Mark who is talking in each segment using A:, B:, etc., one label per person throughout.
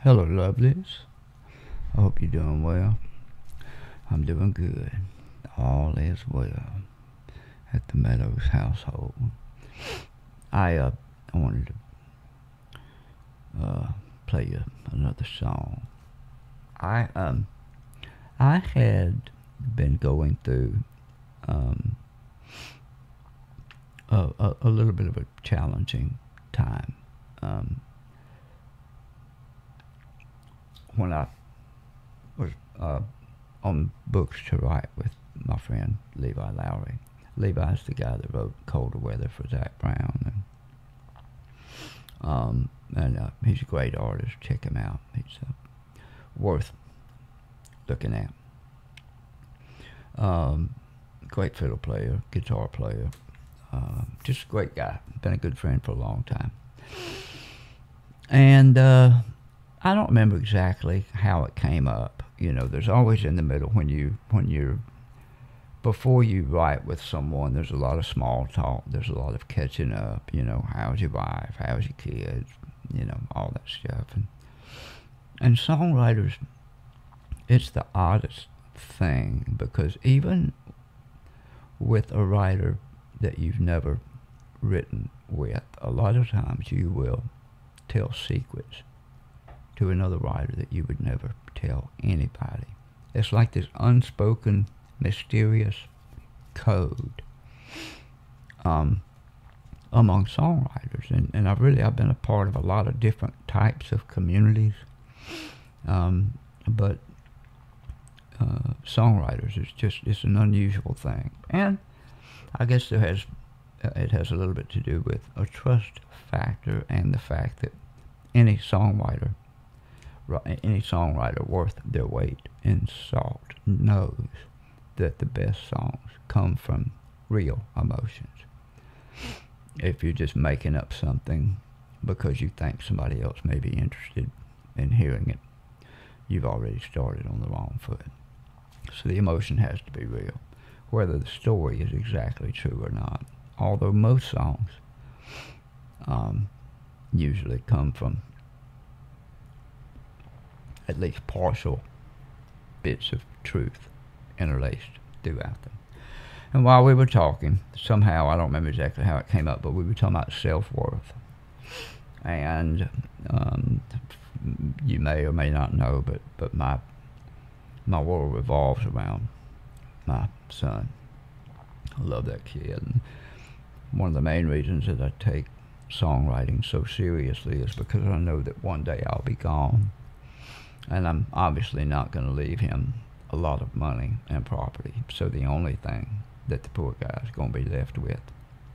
A: Hello, lovelies. I hope you're doing well. I'm doing good. All is well at the Meadows household. I wanted to play you another song. I um I had been going through um, a little bit of a challenging time um, when I was on books to write with my friend Levi Lowery. Levi's the guy that wrote Colder Weather for Zach Brown, and he's a great artist. Check him out. He's worth looking at. Um, Great fiddle player, guitar player, just a great guy. Been a good friend for a long time. And I don't remember exactly how it came up. You know, there's always in the middle when you're before you write with someone. There's a lot of small talk. There's a lot of catching up. You know, how's your wife? How's your kids? You know, all that stuff. And songwriters, it's the oddest thing because even with a writer that you've never written with, a lot of times you will tell secrets to another writer that you would never tell anybody. It's like this unspoken, mysterious code um, among songwriters, and I've been a part of a lot of different types of communities, but songwriters it's an unusual thing, and I guess it has a little bit to do with a trust factor and the fact that any songwriter any songwriter worth their weight in salt knows that the best songs come from real emotions. If you're just making up something because you think somebody else may be interested in hearing it, you've already started on the wrong foot. So the emotion has to be real, whether the story is exactly true or not. Although most songs usually come from at least partial bits of truth interlaced throughout them. And while we were talking, somehow, I don't remember exactly how it came up, but we were talking about self-worth. And you may or may not know, but my world revolves around my son. I love that kid. And one of the main reasons that I take songwriting so seriously is because I know that one day I'll be gone. And I'm obviously not going to leave him a lot of money and property. So the only thing that the poor guy's going to be left with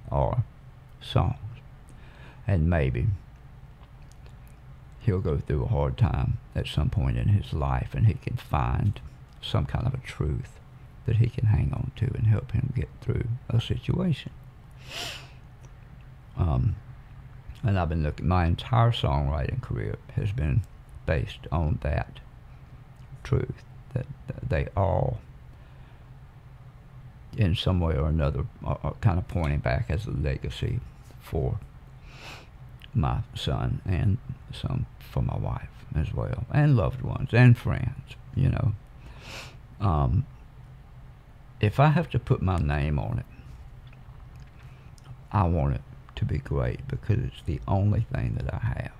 A: are songs. And maybe he'll go through a hard time at some point in his life and he can find some kind of a truth that he can hang on to and help him get through a situation. And I've been looking, my entire songwriting career has been based on that truth, that they all, in some way or another, are kind of pointing back as a legacy for my son and some for my wife as well, and loved ones and friends, you know. If I have to put my name on it, I want it to be great because it's the only thing that I have.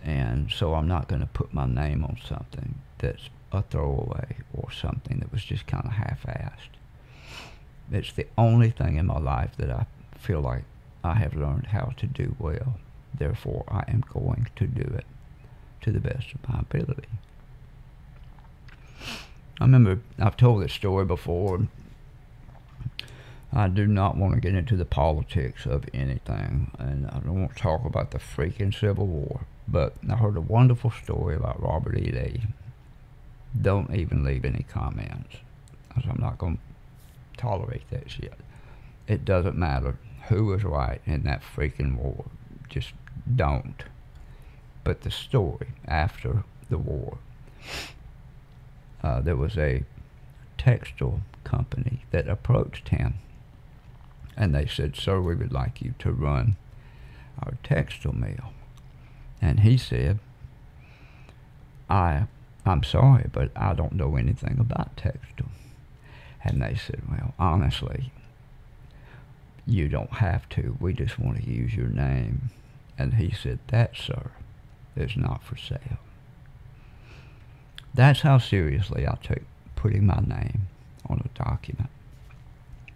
A: And so I'm not going to put my name on something that's a throwaway or something that was just kind of half-assed. It's the only thing in my life that I feel like I have learned how to do well. Therefore, I am going to do it to the best of my ability. I remember I've told this story before. I do not want to get into the politics of anything, and I don't want to talk about the freaking Civil War, but I heard a wonderful story about Robert E. Lee. Don't even leave any comments, because I'm not going to tolerate that shit. It doesn't matter who was right in that freaking war. Just don't. But the story after the war, there was a textile company that approached him, and they said, "Sir, we would like you to run our textile mill." And he said, I'm sorry, but I don't know anything about textile. And they said, well, honestly, you don't have to. We just want to use your name. And he said, that, sir, is not for sale. That's how seriously I take putting my name on a document.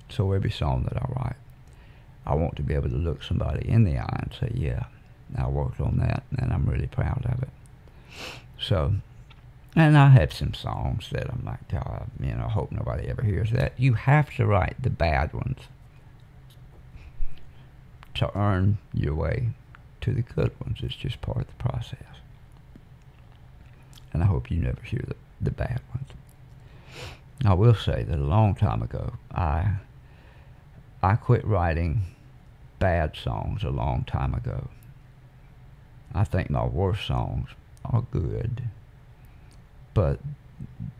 A: So every song that I write, I want to be able to look somebody in the eye and say, yeah, I worked on that, and I'm really proud of it. So, and I have some songs that I'm like, I hope nobody ever hears that. You have to write the bad ones to earn your way to the good ones. It's just part of the process. And I hope you never hear the bad ones. I will say that a long time ago, I quit writing bad songs a long time ago. I think my worst songs are good, but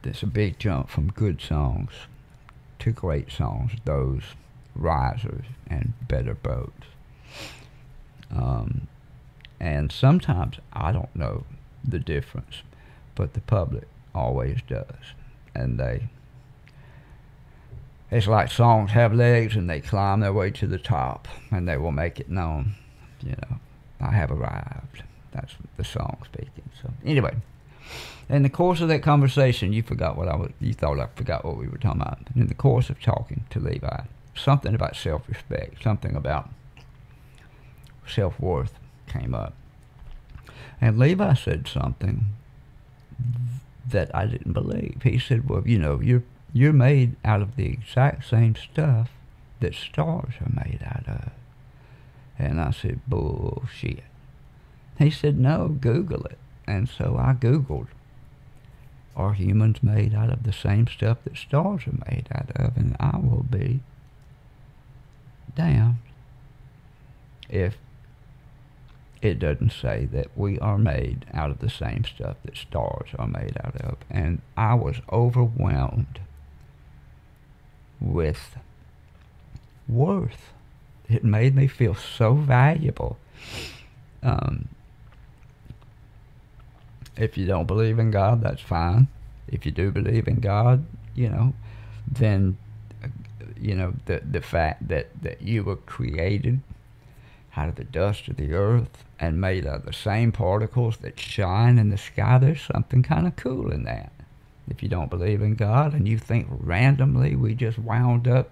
A: there's a big jump from good songs to great songs, those risers and better boats. And sometimes I don't know the difference, but the public always does. And it's like songs have legs and they climb their way to the top and they will make it known, I have arrived. That's the song speaking. So anyway, in the course of that conversation, you thought I forgot what we were talking about. In the course of talking to Levi, something about self-respect, something about self-worth came up. And Levi said something that I didn't believe. He said, well, you're made out of the exact same stuff that stars are made out of. And I said, bullshit. He said, no, Google it. And so I Googled, are humans made out of the same stuff that stars are made out of? And I will be damned if it doesn't say that we are made out of the same stuff that stars are made out of. And I was overwhelmed with worth. It made me feel so valuable. If you don't believe in God, that's fine. If you do believe in God, then, the fact that you were created out of the dust of the earth and made out of the same particles that shine in the sky, there's something kind of cool in that. If you don't believe in God and you think randomly we just wound up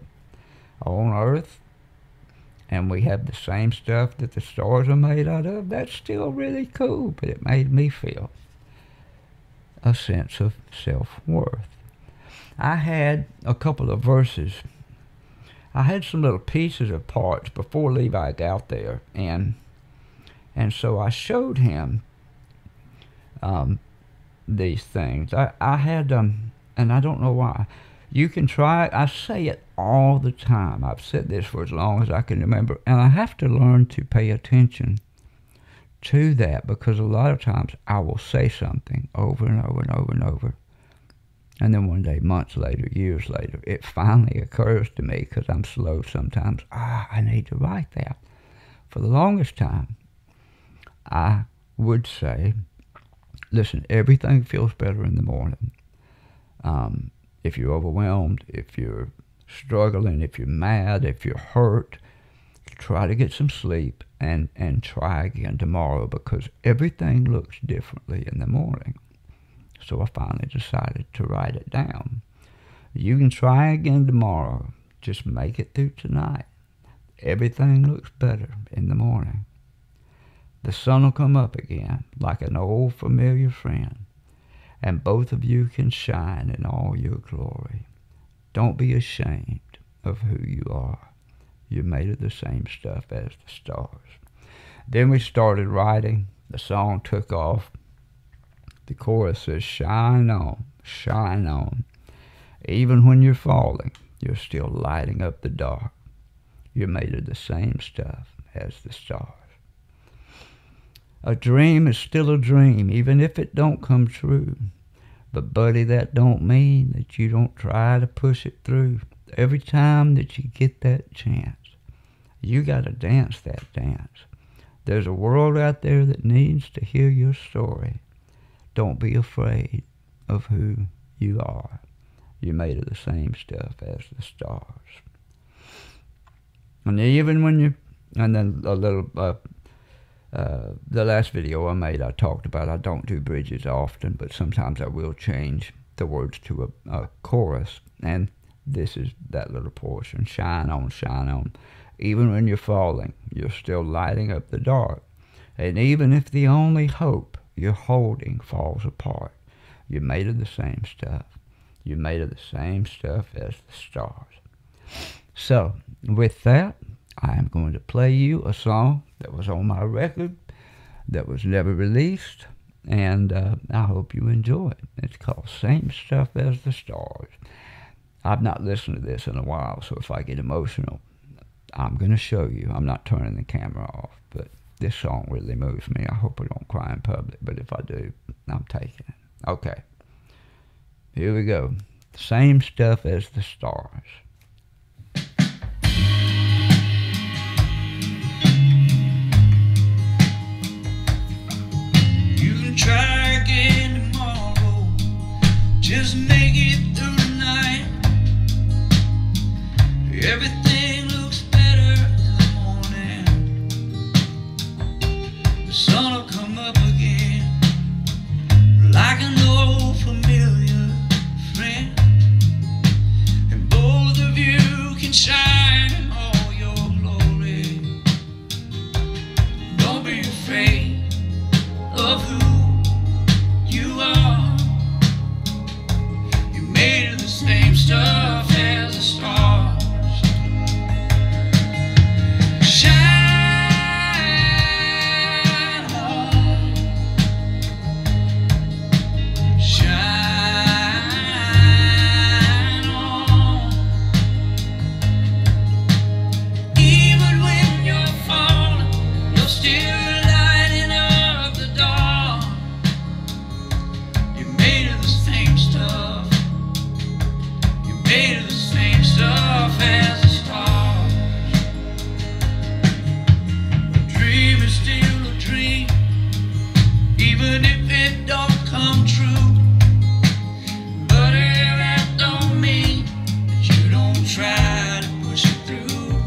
A: on earth and we have the same stuff that the stars are made out of, that's still really cool, but it made me feel a sense of self-worth. I had a couple of verses. I had some little pieces of parts before Levi got there, and so I showed him these things. I had and I don't know why. You can try it. I say it all the time. I've said this for as long as I can remember, and I have to learn to pay attention to that, because a lot of times I will say something over and over and over and over, and then one day, months later, years later, it finally occurs to me, because I'm slow sometimes, I need to write that. For the longest time, I would say, listen, everything feels better in the morning. If you're overwhelmed, if you're struggling, if you're mad, if you're hurt, try to get some sleep and try again tomorrow, because everything looks differently in the morning. So I finally decided to write it down. You can try again tomorrow. Just make it through tonight. Everything looks better in the morning. The sun will come up again like an old familiar friend, and both of you can shine in all your glory. Don't be ashamed of who you are. You're made of the same stuff as the stars. Then we started writing. The song took off. The chorus says, shine on, shine on. Even when you're falling, you're still lighting up the dark. You're made of the same stuff as the stars. A dream is still a dream, even if it don't come true. But buddy, that don't mean that you don't try to push it through. Every time that you get that chance, you gotta dance that dance. There's a world out there that needs to hear your story. Don't be afraid of who you are. You're made of the same stuff as the stars. And even when you, and then a little, the last video I made, I talked about I don't do bridges often, but sometimes I will change the words to a chorus. And this is that little portion. Shine on, shine on. Even when you're falling, you're still lighting up the dark. And even if the only hope you're holding falls apart, you're made of the same stuff. You're made of the same stuff as the stars. So, with that, I am going to play you a song that was on my record that was never released, and I hope you enjoy it. It's called Same Stuff as the Stars. I've not listened to this in a while, so if I get emotional, I'm going to show you. I'm not turning the camera off, but this song really moves me. I hope I don't cry in public, but if I do, I'm taking it. Okay. Here we go. Same stuff as the stars.
B: You can try again tomorrow. Just make it through the night. Everything looks better in the morning. The sun will come up again like an old familiar friend, and both of you can shine in all your glory. Don't be afraid of who you are. You're made of the same stuff as the stars. Shine on, shine on. Even when you're falling, you're still lighting up the dark. You're made of the same stuff. You're made of the same stuff as the stars. A dream is still a dream, even if it don't come true. But that don't mean that you don't try to push it through.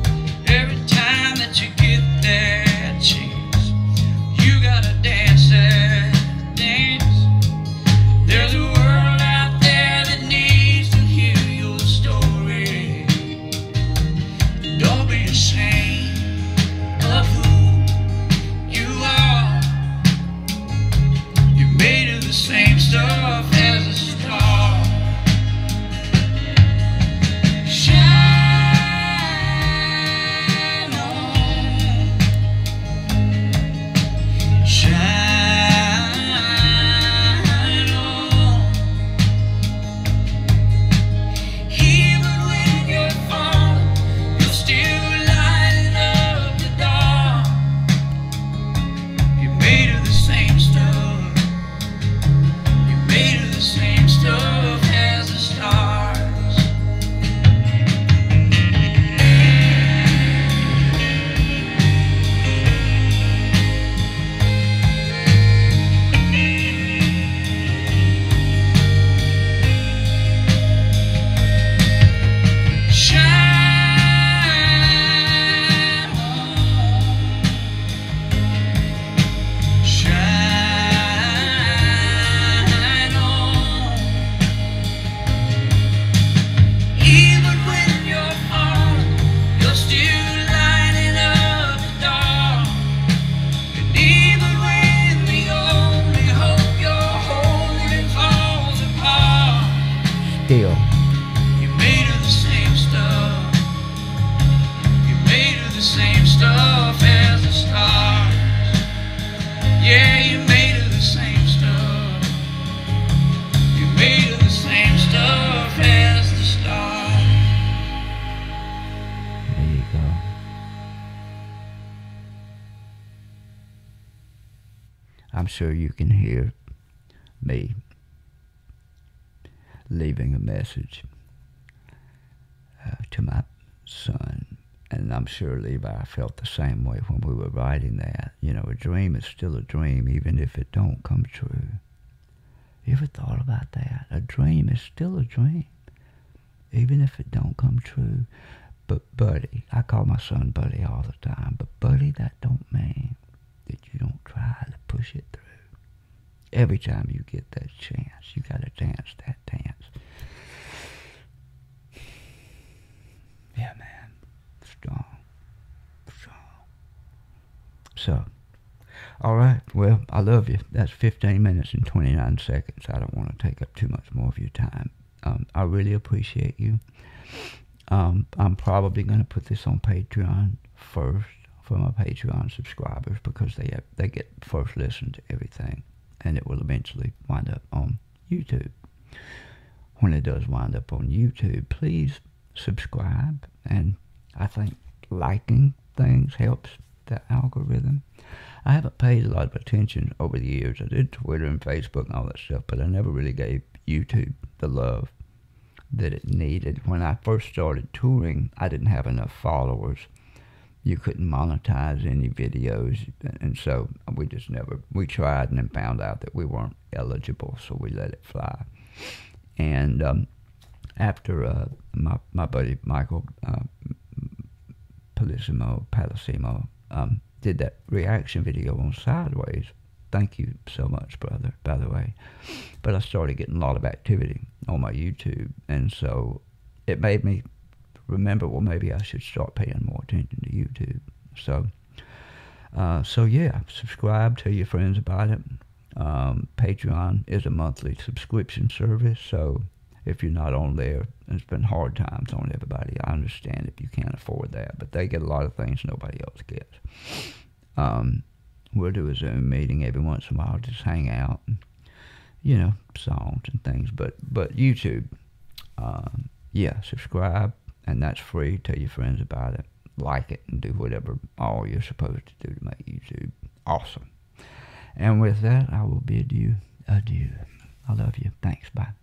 B: Every time that you get that chance, you gotta dance that dance. There's a world out there that needs to hear your story. Don't be ashamed of who you are. You're made of the same stuff as the stars. Shine on, shine on. Even when you're falling, you're still lighting up the dark. You're made of the same stuff. You're made of the same stuff as the stars. Shine on, shine on. Even when you're falling, you're still lighting up the dark. And even when the only hope you're holding falls apart,
A: Still.
B: you're made of the same stuff. You're made of the same stuff as the stars. Yeah, you're made of the same stuff. You're made of the same stuff as the stars.
A: There you go. I'm sure you can hear me leaving a message to my son. And I'm sure Levi felt the same way when we were writing that. You know, a dream is still a dream, even if it don't come true. You ever thought about that? A dream is still a dream, even if it don't come true. But buddy, I call my son buddy all the time, but buddy, that don't mean that you don't try to push it through. Every time you get that chance, you gotta dance that dance. Yeah, man. Strong. So, alright, well, I love you. That's 15 minutes and 29 seconds. I don't want to take up too much more of your time. I really appreciate you. I'm probably going to put this on Patreon first for my Patreon subscribers because they get first listen to everything, and it will eventually wind up on YouTube. When it does wind up on YouTube, please subscribe, and I think liking things helps the algorithm. I haven't paid a lot of attention over the years. I did Twitter and Facebook and all that stuff, but I never really gave YouTube the love that it needed. When I first started touring, I didn't have enough followers. You couldn't monetize any videos, and so we tried and then found out that we weren't eligible, so we let it fly. And after my buddy Michael Palissimo did that reaction video on Sideways. Thank you so much, brother, by the way. But I started getting a lot of activity on my YouTube, and so it made me remember, well, maybe I should start paying more attention to YouTube. So yeah, subscribe, tell your friends about it. Patreon is a monthly subscription service, so if you're not on there, it's been hard times on everybody. I understand if you can't afford that, but they get a lot of things nobody else gets. We'll do a Zoom meeting every once in a while, just hang out, and, songs and things. But YouTube, yeah, subscribe, and that's free. Tell your friends about it, like it, and do whatever all you're supposed to do to make YouTube awesome. And with that, I will bid you adieu. I love you. Thanks. Bye.